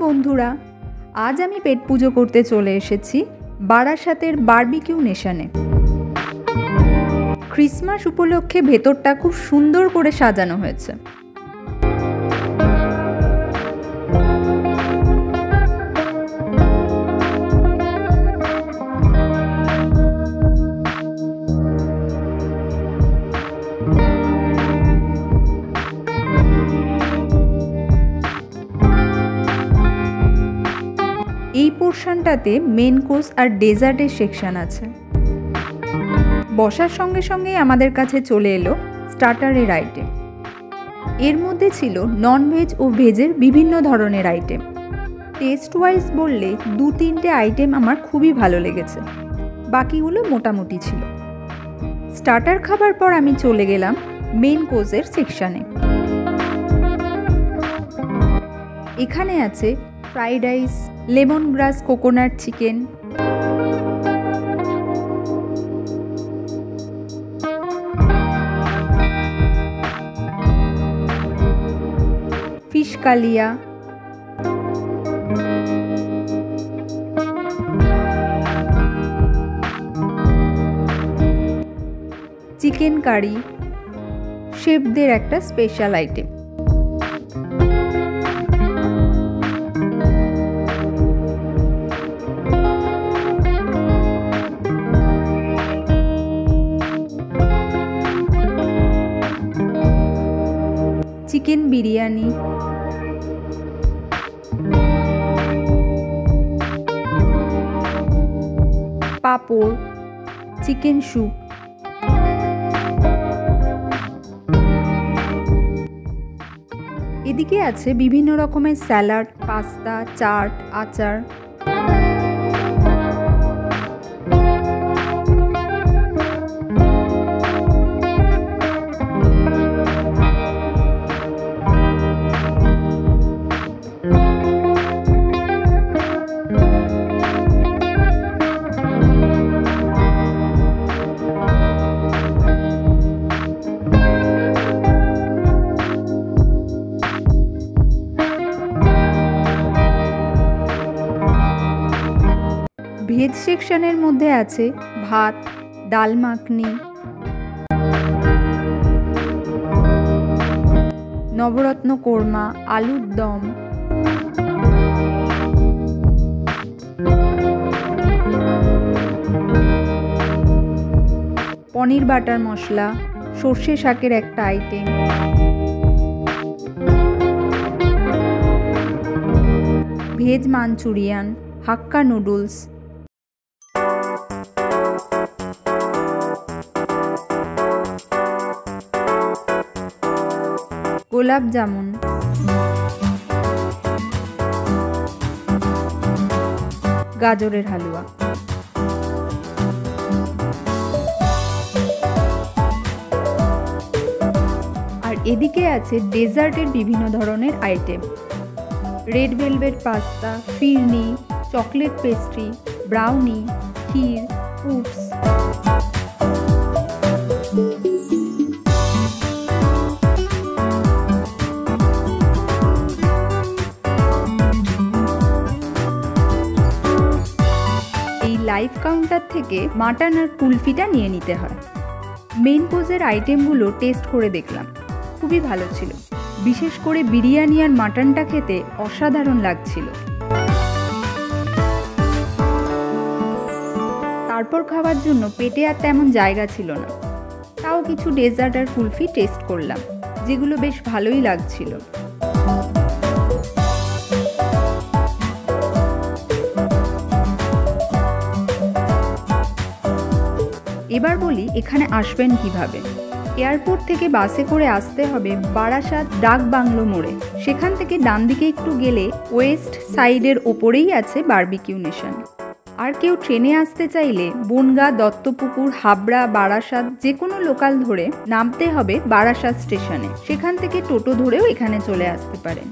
বন্ধুরা, আজ আমি পেট পুজো করতে চলে এসেছি বারাসাতের বারবিকিউ নেশনে। ক্রিসমাস উপলক্ষে ভেতরটা খুব সুন্দর করে সাজানো হয়েছে। এই পোর্শনটাতে মেন কোর্স আর ডেজার্টের সেকশন আছে। বসার সঙ্গে সঙ্গেই আমাদের কাছে চলে এলো স্টার্টারের আইটেম। এর মধ্যে ছিল ননভেজ ও ভেজের বিভিন্ন ধরনের আইটেম। টেস্ট ওয়াইজ বললে 2-3টে আইটেম আমার খুবই ভালো লেগেছে, বাকিগুলো মোটামুটি ছিল। স্টার্টার খাবার পর আমি চলে গেলাম মেন কোর্সের সেকশানে। এখানে আছে fried rice, lemon grass coconut chicken, fish kalia, chicken curry, শেফদের একটা special item. Chicken biryani, papad, chicken soup, এদিকে আছে বিভিন্ন রকমের স্যালাড, পাস্তা, চাট, আচার। ভেজ সেকশনের মধ্যে আছে ভাত, ডাল মাখনি, নবরত্ন কোরমা, আলুর দম, পনির বাটার মশলা, সর্ষে শাকের একটা আইটেম, ভেজ মাঞ্চুরিয়ান, হাক্কা নুডলস, গোলাপ জামুন, গাজরের হালুয়া। আর এদিকে আছে ডেজার্টের বিভিন্ন ধরনের আইটেম। রেড ভেলভেট পাস্তা, ফিরনি, চকলেট পেস্ট্রি, ব্রাউনি, ক্ষীর, ফুডস। লাইভ কাউন্টার থেকে মাটন আর কুলফিটা নিয়ে নিতে হয়। মেন কোর্সের আইটেমগুলো টেস্ট করে দেখলাম, খুবই ভালো ছিল। বিশেষ করে বিরিয়ানি আর মাটনটা খেতে অসাধারণ লাগছিল। তারপর খাওয়ার জন্য পেটে আর তেমন জায়গা ছিল না, তাও কিছু ডেজার্ট আর কুলফি টেস্ট করলাম, যেগুলো বেশ ভালোই লাগছিল। এবার বলি এখানে আসবেন কিভাবে। এয়ারপোর্ট থেকে বাসে করে আসতে হবে বারাসাত ডাক বাংলো মোড়ে। সেখান থেকে ডান দিকে একটু গেলে ওয়েস্ট সাইডের ওপরেই আছে বারবিকিউ নেশন। আর কেউ ট্রেনে আসতে চাইলে বনগাঁ, দত্তপুকুর, হাবড়া, বারাসাত যে কোনো লোকাল ধরে নামতে হবে বারাসাত স্টেশনে। সেখান থেকে টোটো ধরেও এখানে চলে আসতে পারেন।